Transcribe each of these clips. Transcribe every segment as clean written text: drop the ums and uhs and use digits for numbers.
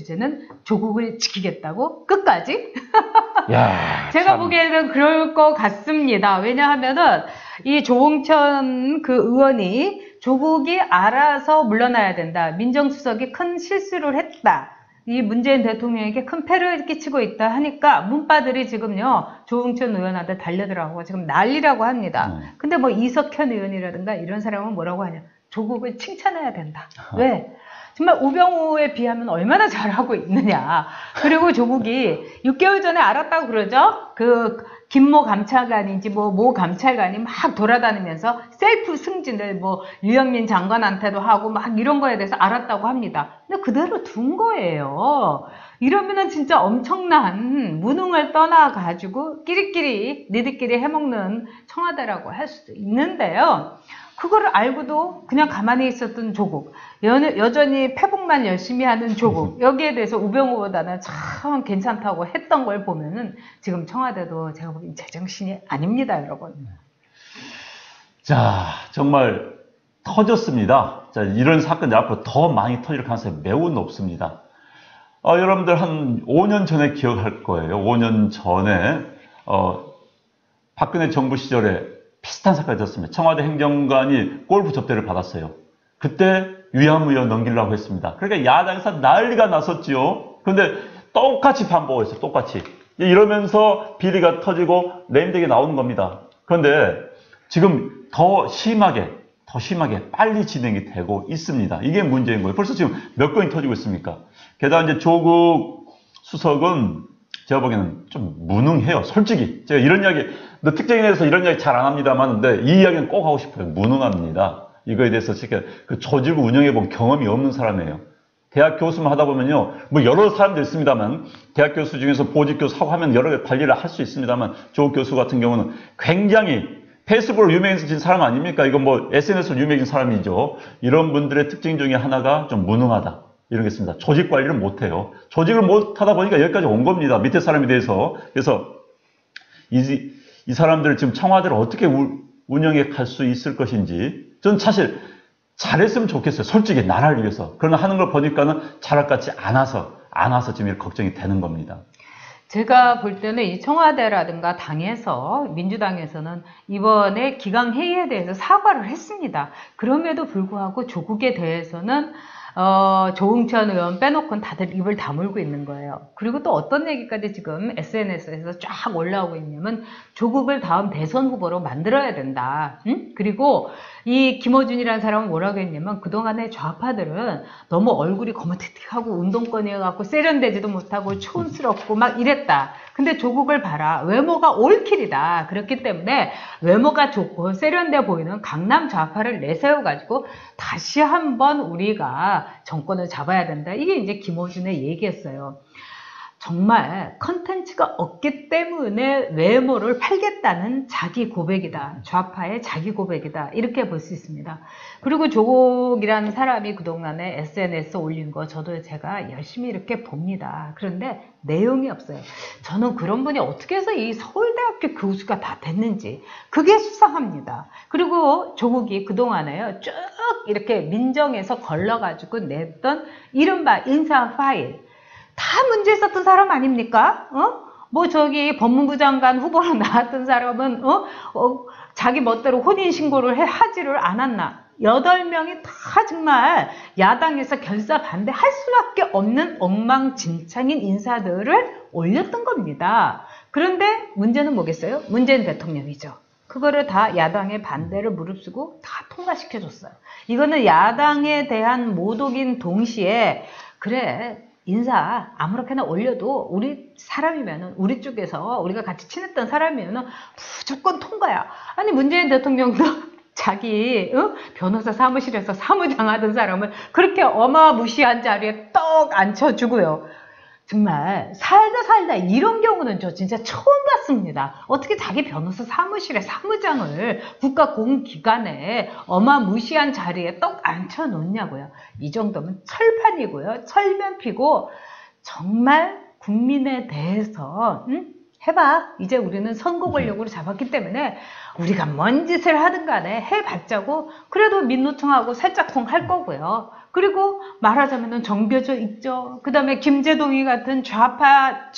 주제는 조국을 지키겠다고 끝까지. 야, 제가 참. 보기에는 그럴 것 같습니다. 왜냐하면은 이 조홍천 그 의원이 조국이 알아서 물러나야 된다. 민정수석이 큰 실수를 했다. 이 문재인 대통령에게 큰 폐를 끼치고 있다 하니까 문바들이 지금요 조홍천 의원한테 달려들어가고 지금 난리라고 합니다. 근데 뭐 이석현 의원이라든가 이런 사람은 뭐라고 하냐? 조국을 칭찬해야 된다. 왜? 정말 우병우에 비하면 얼마나 잘하고 있느냐. 그리고 조국이 6개월 전에 알았다고 그러죠? 그 김모 감찰관인지 모 감찰관이 막 돌아다니면서 셀프 승진을 뭐 유영민 장관한테도 하고 막 이런 거에 대해서 알았다고 합니다. 근데 그대로 둔 거예요. 이러면은 진짜 엄청난 무능을 떠나가지고 끼리끼리 니들끼리 해먹는 청와대라고 할 수도 있는데요. 그거를 알고도 그냥 가만히 있었던 조국, 여전히 패북만 열심히 하는 조국, 여기에 대해서 우병우보다는 참 괜찮다고 했던 걸 보면은 지금 청와대도 제가 보기엔 제정신이 아닙니다, 여러분. 자, 정말 터졌습니다. 자, 이런 사건이 앞으로 더 많이 터질 가능성이 매우 높습니다. 여러분들 한 5년 전에 기억할 거예요. 5년 전에 박근혜 정부 시절에 비슷한 사건이 있었습니다. 청와대 행정관이 골프 접대를 받았어요. 그때 위안부위원 넘기려고 했습니다. 그러니까 야당에서 난리가 났었지요. 그런데 똑같이 반복했어요. 똑같이. 이러면서 비리가 터지고 레임덕이 나오는 겁니다. 그런데 지금 더 심하게 빨리 진행이 되고 있습니다. 이게 문제인 거예요. 벌써 지금 몇 건이 터지고 있습니까? 게다가 이제 조국 수석은 제가 보기에는 좀 무능해요. 솔직히. 제가 이런 이야기, 특정인에서 이런 이야기 잘 안 합니다만, 근데 이 이야기는 꼭 하고 싶어요. 무능합니다. 이거에 대해서 진짜 그 조직을 운영해본 경험이 없는 사람이에요. 대학 교수만 하다 보면요, 뭐 여러 사람들 있습니다만, 대학 교수 중에서 보직 교수 하고 하면 여러 관리를 할 수 있습니다만, 조국 교수 같은 경우는 굉장히 페이스북으로 유명해진 사람 아닙니까? 이건 뭐 SNS로 유명해진 사람이죠. 이런 분들의 특징 중에 하나가 좀 무능하다. 이러겠습니다. 조직 관리를 못해요. 조직을 못하다 보니까 여기까지 온 겁니다. 밑에 사람에 대해서. 그래서 이 사람들을 지금 청와대를 어떻게 운영해 갈 수 있을 것인지 전 사실 잘했으면 좋겠어요. 솔직히 나라를 위해서. 그러나 하는 걸 보니까는 잘할 것 같지 않아서 지금 이렇게 걱정이 되는 겁니다. 제가 볼 때는 이 청와대라든가 당에서, 민주당에서는 이번에 기강회의에 대해서 사과를 했습니다. 그럼에도 불구하고 조국에 대해서는 조홍천 의원 빼놓고는 다들 입을 다물고 있는 거예요. 그리고 또 어떤 얘기까지 지금 SNS에서 쫙 올라오고 있냐면 조국을 다음 대선 후보로 만들어야 된다. 그리고 이 김어준이라는 사람은 뭐라고 했냐면 그동안의 좌파들은 너무 얼굴이 거무튀튀하고 운동권이어갖고 세련되지도 못하고 촌스럽고 막 이랬다. 근데 조국을 봐라. 외모가 올킬이다. 그렇기 때문에 외모가 좋고 세련돼 보이는 강남 좌파를 내세워가지고 다시 한번 우리가 정권을 잡아야 된다. 이게 이제 김어준의 얘기였어요. 정말 컨텐츠가 없기 때문에 외모를 팔겠다는 자기 고백이다. 좌파의 자기 고백이다. 이렇게 볼 수 있습니다. 그리고 조국이라는 사람이 그동안에 SNS에 올린 거 저도 제가 열심히 이렇게 봅니다. 그런데 내용이 없어요. 저는 그런 분이 어떻게 해서 이 서울대학교 교수가 다 됐는지 그게 수상합니다. 그리고 조국이 그동안에요. 쭉 이렇게 민정에서 걸러가지고 냈던 이른바 인사 파일 다 문제 있었던 사람 아닙니까? 뭐 저기 법무부 장관 후보로 나왔던 사람은 자기 멋대로 혼인신고를 하지를 않았나. 8명이 다 정말 야당에서 결사 반대할 수밖에 없는 엉망진창인 인사들을 올렸던 겁니다. 그런데 문제는 뭐겠어요? 문재인 대통령이죠. 그거를 다 야당의 반대를 무릅쓰고 다 통과시켜줬어요. 이거는 야당에 대한 모독인 동시에 그래 인사 아무렇게나 올려도 우리 사람이면은 우리 쪽에서 우리가 같이 친했던 사람이면은 무조건 통과야. 아니 문재인 대통령도 자기 변호사 사무실에서 사무장 하던 사람을 그렇게 어마무시한 자리에 떡 앉혀주고요. 정말 살다 이런 경우는 저 진짜 처음 봤습니다. 어떻게 자기 변호사 사무실에 사무장을 국가공기관에 어마무시한 자리에 떡 앉혀놓냐고요. 이 정도면 철판이고요. 철면피고 정말 국민에 대해서 해봐. 이제 우리는 선거 권력으로 잡았기 때문에 우리가 뭔 짓을 하든 간에 해봤자고 그래도 민노총하고 살짝통 할 거고요. 그리고 말하자면은 정벼조 있죠. 그 다음에 김재동이 같은 좌파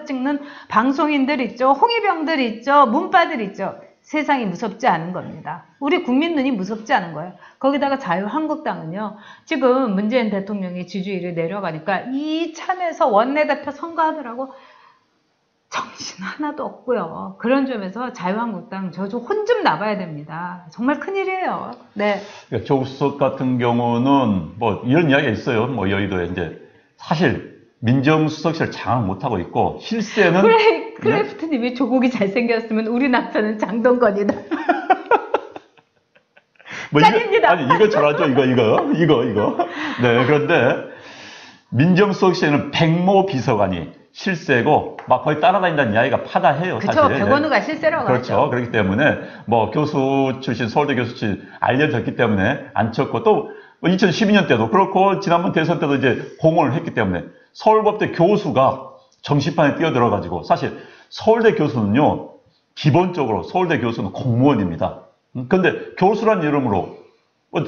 찍는 방송인들 있죠. 홍위병들 있죠. 문파들 있죠. 세상이 무섭지 않은 겁니다. 우리 국민 눈이 무섭지 않은 거예요. 거기다가 자유한국당은요. 지금 문재인 대통령이 지지율이 내려가니까 이참에서 원내대표 선거하느라고 정신 하나도 없고요. 그런 점에서 자유한국당 저 좀 혼 좀 나봐야 됩니다. 정말 큰일이에요. 네. 그러니까 조국 수석 같은 경우는 뭐 이런 이야기가 있어요. 뭐 여의도에 이제 사실 민정수석실 장악 못하고 있고 실세는 크래프트님이 조국이 잘생겼으면 우리 남편은 장동건이다. 뭐 짱입니다. 아니 이거 잘하죠. 이거. 네, 그런데 민정수석실에는 백모 비서관이 실세고 막 거의 따라다닌다는 이야기가 파다해요. 그렇죠. 사실. 백원우가 실세라고 그렇죠. 하죠. 그렇기 때문에 뭐 교수 출신, 서울대 교수 출신 알려졌기 때문에 안 쳤고 또 2012년 때도 그렇고 지난번 대선 때도 이제 공헌을 했기 때문에 서울법대 교수가 정치판에 뛰어들어가지고 사실 서울대 교수는요 기본적으로 서울대 교수는 공무원입니다. 근데 교수란 이름으로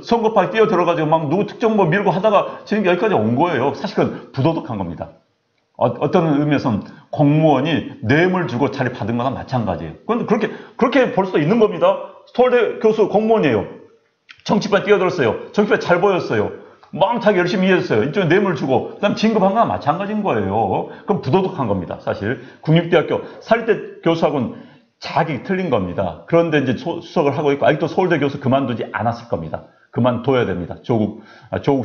선거판에 뛰어들어가지고 막 누구 특정 뭐 밀고 하다가 지금 여기까지 온 거예요. 사실 그건 부도덕한 겁니다. 어떤 의미에서는 공무원이 뇌물 주고 자리 받은 거나 마찬가지예요. 그런데 그렇게 볼 수 있는 겁니다. 서울대 교수 공무원이에요. 정치판에 뛰어들었어요. 정치판에 잘 보였어요. 막 자기 열심히 일했어요. 이쪽에 뇌물 주고 그다음 진급한 거나 마찬가지인 거예요. 그럼 부도덕한 겁니다. 사실 국립대학교 사립대 교수하고는 자기 틀린 겁니다. 그런데 이제 수석을 하고 있고 아직도 서울대 교수 그만두지 않았을 겁니다. 그만둬야 됩니다. 조국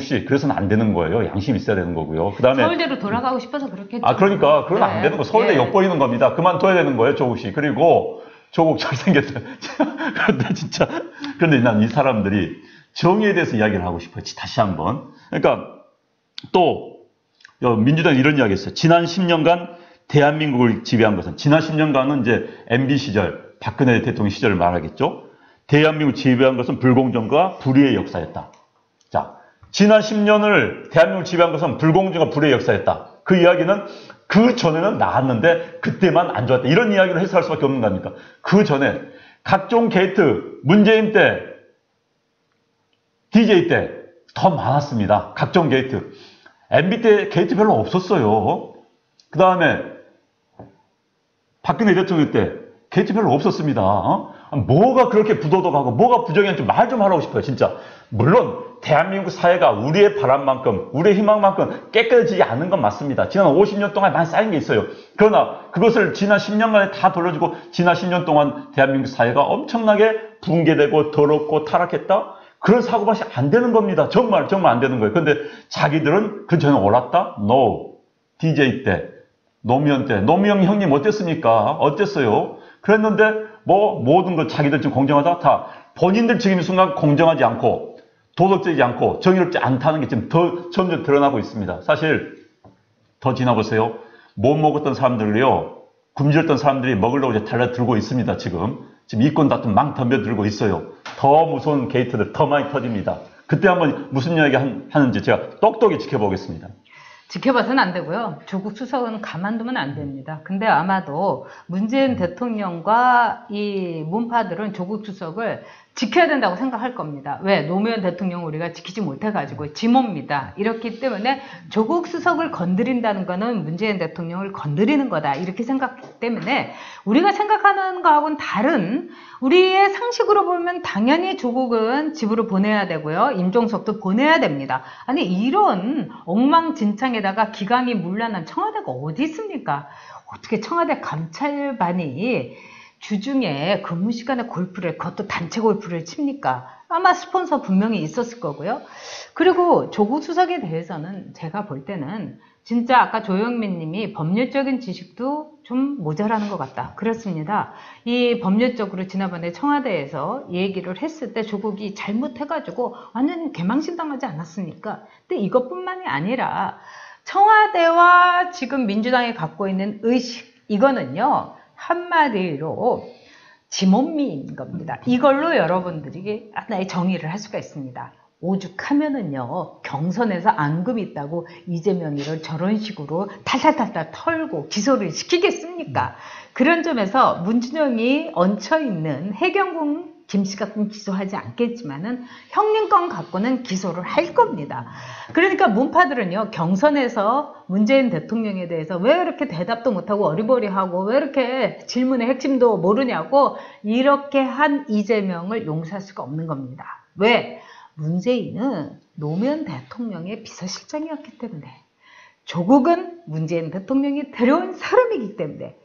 씨. 그래서는 안 되는 거예요. 양심이 있어야 되는 거고요. 그 다음에. 서울대로 돌아가고 싶어서 그렇겠죠. 그러니까. 그건 안 되는 거. 서울대 예. 엿보이는 겁니다. 그만둬야 되는 거예요. 조국 씨. 그리고 조국 잘생겼어요. 그런데 진짜. 그런데 난 이 사람들이 정의에 대해서 이야기를 하고 싶어요. 다시 한번. 그러니까 또 민주당이 이런 이야기 했어요. 지난 10년간 대한민국을 지배한 것은 지난 10년간은 이제 MB 시절, 박근혜 대통령 시절을 말하겠죠. 대한민국을 지배한 것은 불공정과 불의의 역사였다. 자, 지난 10년을 대한민국을 지배한 것은 불공정과 불의의 역사였다. 그 이야기는 그 전에는 나았는데 그때만 안 좋았다. 이런 이야기를 해석할 수밖에 없는 거 아닙니까? 그 전에 각종 게이트, 문재인 때, DJ 때 더 많았습니다. 각종 게이트. MB 때 게이트 별로 없었어요. 그 다음에 박근혜 대통령 때 게이트 별로 없었습니다. 뭐가 그렇게 부도덕하고 뭐가 부정했는지 말 좀 하라고 싶어요. 진짜. 물론 대한민국 사회가 우리의 바람만큼 우리의 희망만큼 깨끗해지지 않은 건 맞습니다. 지난 50년 동안 많이 쌓인 게 있어요. 그러나 그것을 지난 10년간에 다 돌려주고 지난 10년 동안 대한민국 사회가 엄청나게 붕괴되고 더럽고 타락했다? 그런 사고방식이 안 되는 겁니다. 정말 안 되는 거예요. 근데 자기들은 그 전에 옳았다? No. DJ 때, 노무현 때, 노무현 형님 어땠습니까? 어땠어요? 그랬는데 뭐 모든 걸 자기들 지금 공정하다? 다 본인들 지금 이 순간 공정하지 않고 도덕적이지 않고 정의롭지 않다는 게 지금 더 점점 드러나고 있습니다. 사실 더 지나보세요. 못 먹었던 사람들이요. 굶주렸던 사람들이 먹으려고 이제 달려들고 있습니다. 지금 이권 다툼 막 덤벼들고 있어요. 더 무서운 게이트들 더 많이 터집니다. 그때 한번 무슨 이야기 하는지 제가 똑똑히 지켜보겠습니다. 지켜봐서는 안 되고요. 조국 수석은 가만두면 안 됩니다. 근데 아마도 문재인 대통령과 이 문파들은 조국 수석을 지켜야 된다고 생각할 겁니다. 왜? 노무현 대통령 우리가 지키지 못해가지고 지모입니다. 이렇기 때문에 조국 수석을 건드린다는 거는 문재인 대통령을 건드리는 거다. 이렇게 생각하기 때문에 우리가 생각하는 거하고는 다른 우리의 상식으로 보면 당연히 조국은 집으로 보내야 되고요. 임종석도 보내야 됩니다. 아니 이런 엉망진창에다가 기강이 문란한 청와대가 어디 있습니까? 어떻게 청와대 감찰반이 주중에 근무 시간에 골프를, 그것도 단체 골프를 칩니까? 아마 스폰서 분명히 있었을 거고요. 그리고 조국 수석에 대해서는 제가 볼 때는 진짜 아까 조영민 님이 법률적인 지식도 좀 모자라는 것 같다. 그렇습니다. 이 법률적으로 지난번에 청와대에서 얘기를 했을 때 조국이 잘못해가지고 완전 개망신당하지 않았습니까? 근데 이것뿐만이 아니라 청와대와 지금 민주당이 갖고 있는 의식, 이거는요. 한마디로 지몬미인 겁니다. 이걸로 여러분들이 하나의 정의를 할 수가 있습니다. 오죽하면은요, 경선에서 앙금이 있다고 이재명이를 저런 식으로 탈탈탈탈 털고 기소를 시키겠습니까? 그런 점에서 문준영이 얹혀있는 해경궁 김씨 갖고는 기소하지 않겠지만은 형님 건 갖고는 기소를 할 겁니다. 그러니까 문파들은요, 경선에서 문재인 대통령에 대해서 왜 이렇게 대답도 못하고 어리버리하고 왜 이렇게 질문의 핵심도 모르냐고 이렇게 한 이재명을 용서할 수가 없는 겁니다. 왜? 문재인은 노무현 대통령의 비서실장이었기 때문에, 조국은 문재인 대통령이 데려온 사람이기 때문에.